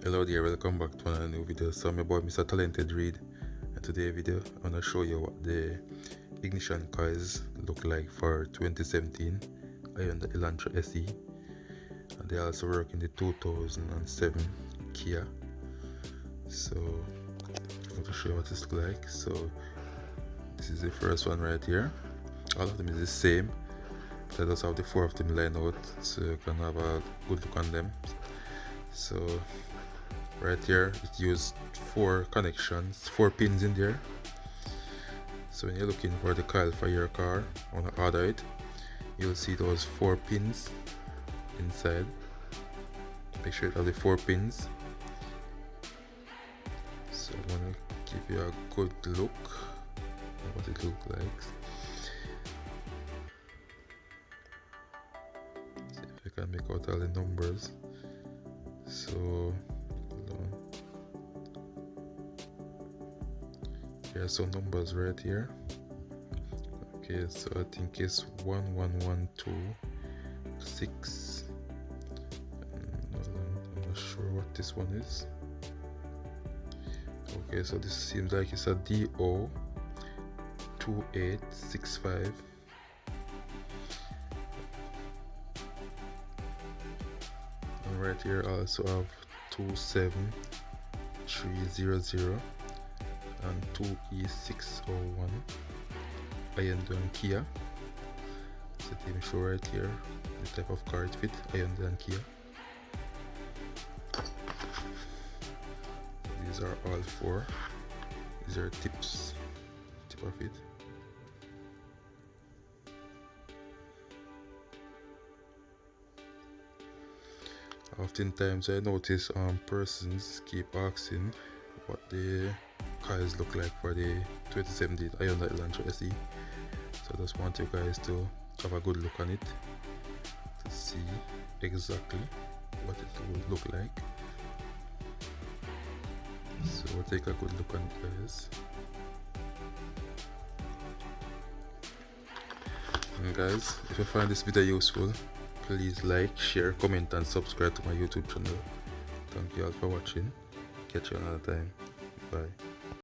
Hello there, welcome back to another new video. So my boy Mr. Talented Reed, and today's video I'm gonna show you what the ignition coils look like for 2017 Hyundai Elantra Se, and they also work in the 2007 Kia. So I'm going to show you what this looks like. So this is the first one right here. All of them is the same, but I just have the four of them lined out so you can have a good look on them. So right here it used four pins in there. So when you're looking for the coil for your car, want to order it, you'll see those four pins inside. Make sure you have the four pins. So I'm gonna give you a good look at what it looks like. See if you can make out all the numbers. So there are some numbers right here. Okay, so I think it's 11126. I'm not sure what this one is. Okay, so this seems like it's a DO 2865. And right here I also have 27300 and 2E601 Hyundai Kia. So it even show right here the type of car it fit, Hyundai Kia. These are all four. These are tip of it. Oftentimes I notice persons keep asking what the coils look like for the 2017 Hyundai Elantra Se. So I just want you guys to have a good look on it to see exactly what it will look like. So we'll take a good look on it, guys. And guys, if you find this video useful, please like, share, comment and subscribe to my YouTube channel. Thank you all for watching. Catch you another time. Bye.